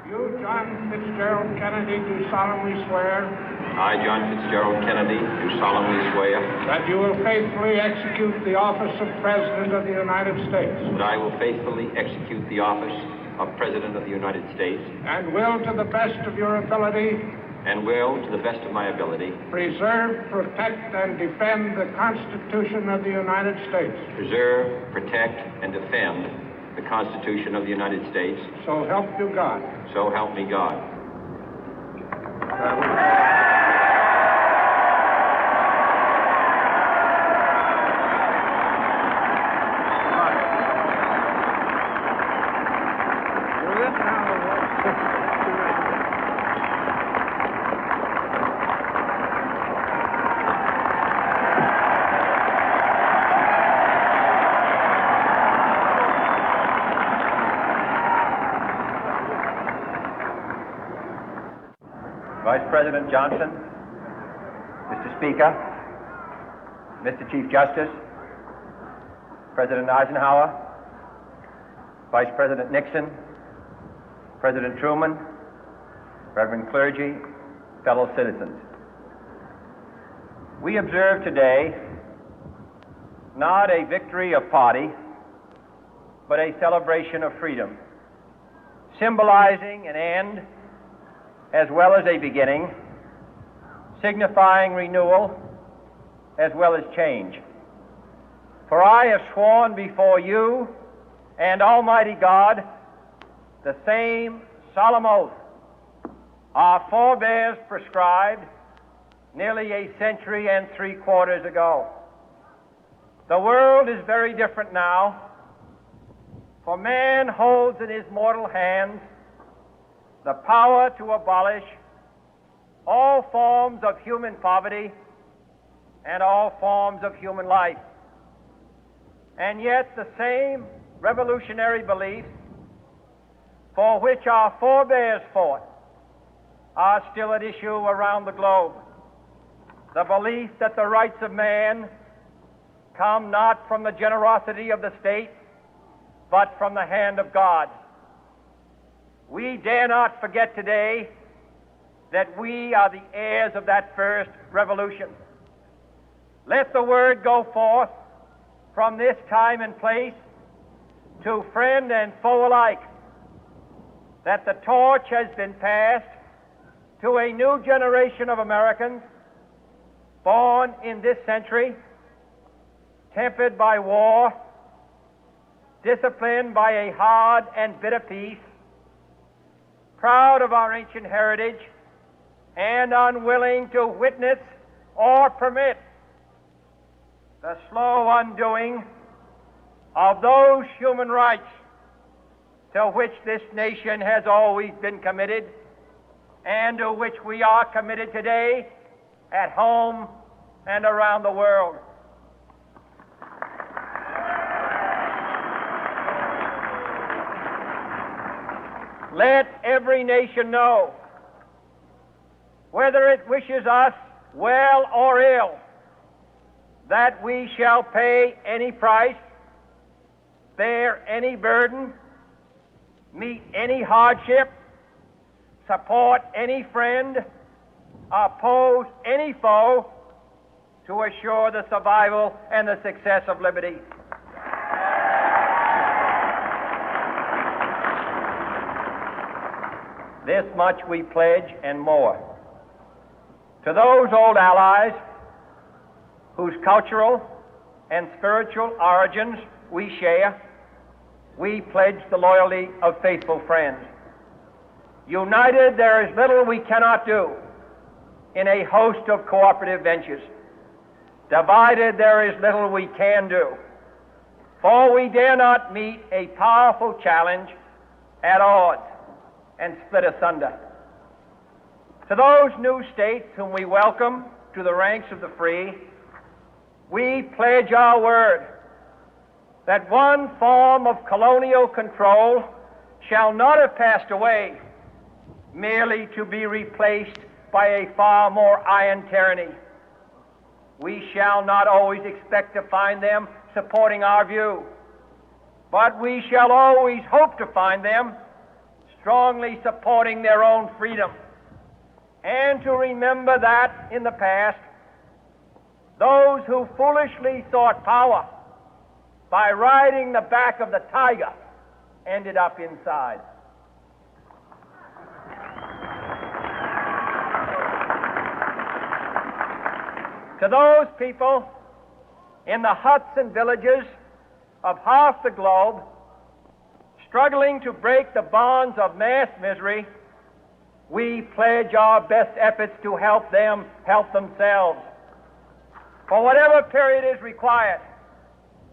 You, John Fitzgerald Kennedy, do solemnly swear I, John Fitzgerald Kennedy, do solemnly swear that you will faithfully execute the office of President of the United States that I will faithfully execute the office of President of the United States and will, to the best of your ability, and will, to the best of my ability, preserve, protect, and defend the Constitution of the United States. preserve, protect, and defend the Constitution of the United States. So help you God. So help me God. Vice President Johnson, Mr. Speaker, Mr. Chief Justice, President Eisenhower, Vice President Nixon, President Truman, Reverend clergy, fellow citizens. We observe today not a victory of party, but a celebration of freedom, symbolizing an end as well as a beginning, signifying renewal as well as change. For I have sworn before you and Almighty God the same solemn oath our forebears prescribed nearly a century and 3/4 ago. The world is very different now, for man holds in his mortal hands the power to abolish all forms of human poverty and all forms of human life. And yet the same revolutionary beliefs for which our forebears fought are still at issue around the globe. The belief that the rights of man come not from the generosity of the state, but from the hand of God. We dare not forget today that we are the heirs of that first revolution. Let the word go forth from this time and place to friend and foe alike that the torch has been passed to a new generation of Americans born in this century, tempered by war, disciplined by a hard and bitter peace, proud of our ancient heritage, and unwilling to witness or permit the slow undoing of those human rights to which this nation has always been committed and to which we are committed today at home and around the world. Let every nation know, whether it wishes us well or ill, that we shall pay any price, bear any burden, meet any hardship, support any friend, oppose any foe to assure the survival and the success of liberty. This much we pledge and more. To those old allies whose cultural and spiritual origins we share, we pledge the loyalty of faithful friends. United, there is little we cannot do in a host of cooperative ventures. Divided, there is little we can do, for we dare not meet a powerful challenge at odds and split asunder. To those new states whom we welcome to the ranks of the free, we pledge our word that one form of colonial control shall not have passed away, merely to be replaced by a far more iron tyranny. We shall not always expect to find them supporting our view, but we shall always hope to find them strongly supporting their own freedom, and to remember that in the past, those who foolishly sought power by riding the back of the tiger ended up inside. To those people in the huts and villages of half the globe struggling to break the bonds of mass misery, we pledge our best efforts to help them help themselves for whatever period is required,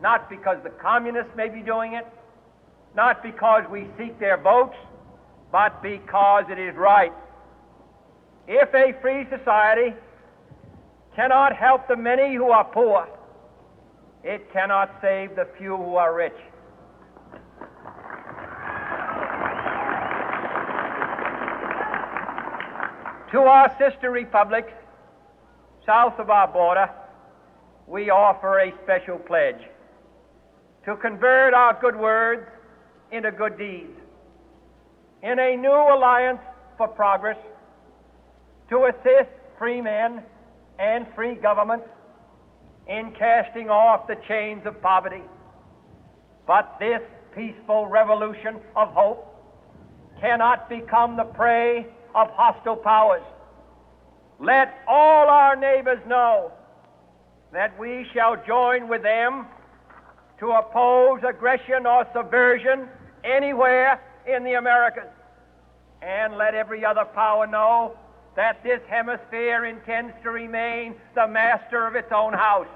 not because the communists may be doing it, not because we seek their votes, but because it is right. If a free society cannot help the many who are poor, it cannot save the few who are rich. To our sister republics south of our border, we offer a special pledge to convert our good words into good deeds, in a new alliance for progress, to assist free men and free governments in casting off the chains of poverty. But this peaceful revolution of hope cannot become the prey of hostile powers. Let all our neighbors know that we shall join with them to oppose aggression or subversion anywhere in the Americas. And let every other power know that this hemisphere intends to remain the master of its own house.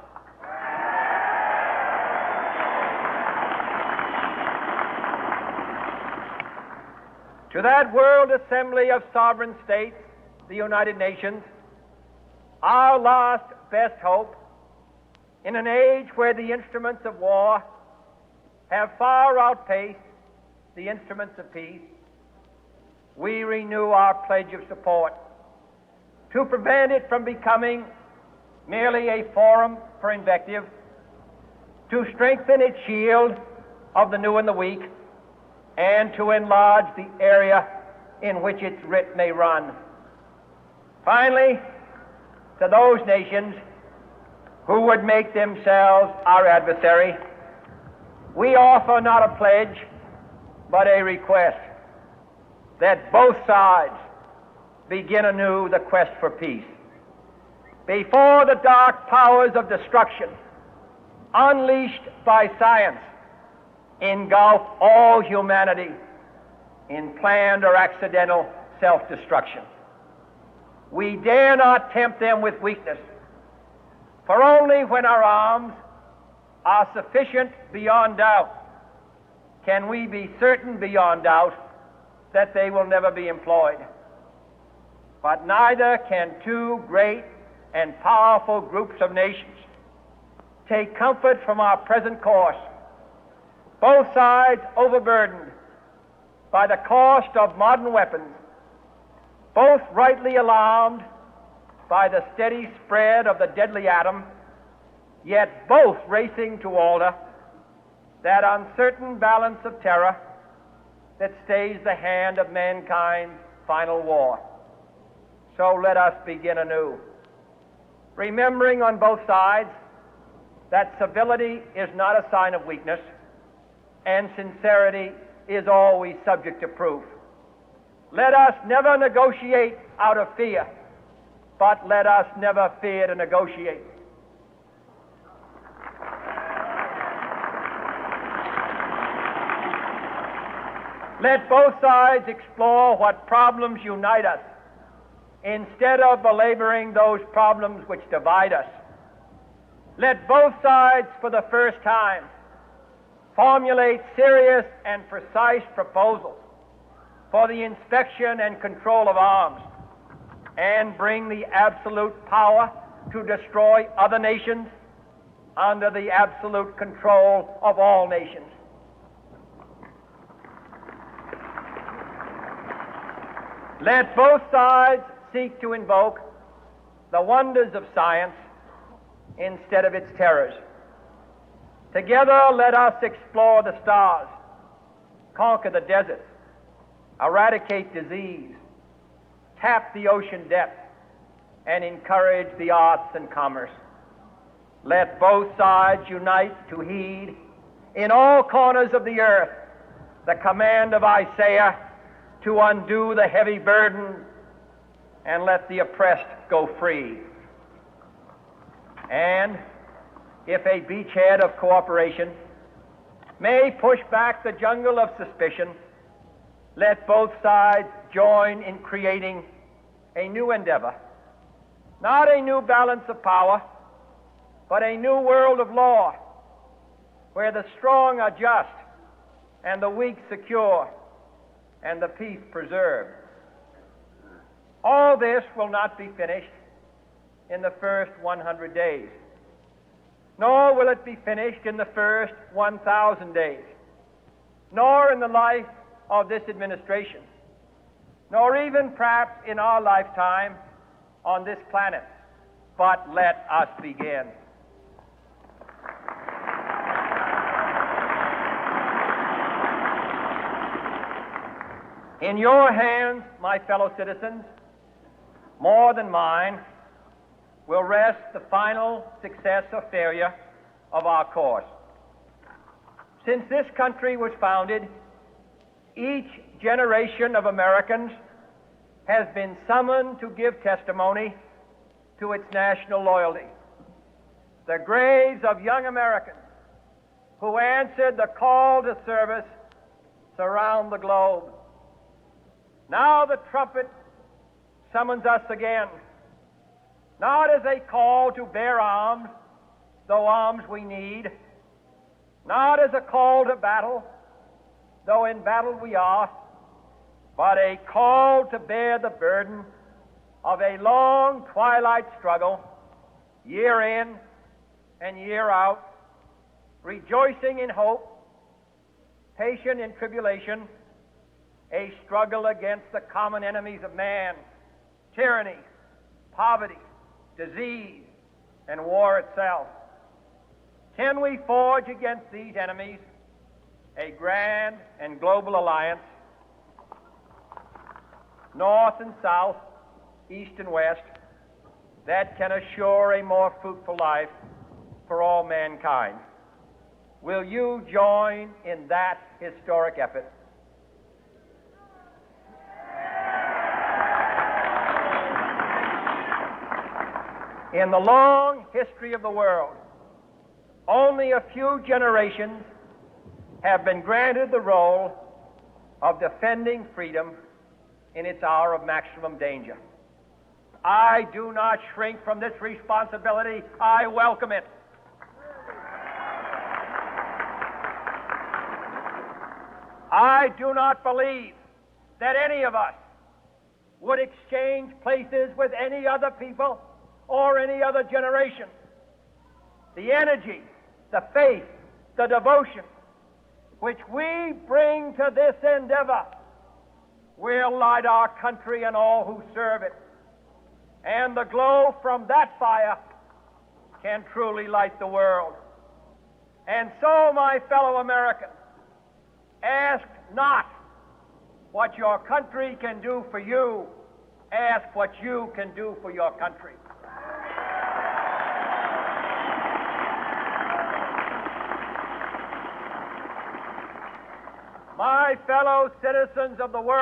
To that World Assembly of Sovereign States, the United Nations, our last best hope, in an age where the instruments of war have far outpaced the instruments of peace, we renew our pledge of support to prevent it from becoming merely a forum for invective, to strengthen its shield of the new and the weak, and to enlarge the area in which its writ may run. Finally, to those nations who would make themselves our adversary, we offer not a pledge, but a request that both sides begin anew the quest for peace. Before the dark powers of destruction, unleashed by science, engulf all humanity in planned or accidental self-destruction, we dare not tempt them with weakness, for only when our arms are sufficient beyond doubt can we be certain beyond doubt that they will never be employed. But neither can two great and powerful groups of nations take comfort from our present course, both sides overburdened by the cost of modern weapons, both rightly alarmed by the steady spread of the deadly atom, yet both racing to alter that uncertain balance of terror that stays the hand of mankind's final war. So let us begin anew, remembering on both sides that civility is not a sign of weakness, and sincerity is always subject to proof. Let us never negotiate out of fear, but let us never fear to negotiate. Let both sides explore what problems unite us, instead of belaboring those problems which divide us. Let both sides, for the first time, formulate serious and precise proposals for the inspection and control of arms, and bring the absolute power to destroy other nations under the absolute control of all nations. Let both sides seek to invoke the wonders of science instead of its terrors. Together, let us explore the stars, conquer the deserts, eradicate disease, tap the ocean depth, and encourage the arts and commerce. Let both sides unite to heed in all corners of the earth the command of Isaiah to undo the heavy burden and let the oppressed go free. And if a beachhead of cooperation may push back the jungle of suspicion, let both sides join in creating a new endeavor, not a new balance of power, but a new world of law, where the strong are just and the weak secure and the peace preserved. All this will not be finished in the first 100 days, nor will it be finished in the first 1,000 days, nor in the life of this administration, nor even perhaps in our lifetime on this planet. But let us begin. In your hands, my fellow citizens, more than mine, will rest the final success or failure of our course. Since this country was founded, each generation of Americans has been summoned to give testimony to its national loyalty. The graves of young Americans who answered the call to service surround the globe. Now the trumpet summons us again, not as a call to bear arms, though arms we need, not as a call to battle, though in battle we are, but a call to bear the burden of a long twilight struggle, year in and year out, rejoicing in hope, patient in tribulation, a struggle against the common enemies of man, tyranny, poverty, disease, and war itself. Can we forge against these enemies a grand and global alliance, north and south, east and west, that can assure a more fruitful life for all mankind? Will you join in that historic effort? In the long history of the world, only a few generations have been granted the role of defending freedom in its hour of maximum danger. I do not shrink from this responsibility. I welcome it. I do not believe that any of us would exchange places with any other people or any other generation. The energy, the faith, the devotion which we bring to this endeavor will light our country and all who serve it. And the glow from that fire can truly light the world. And so, my fellow Americans, ask not what your country can do for you, ask what you can do for your country. My fellow citizens of the world,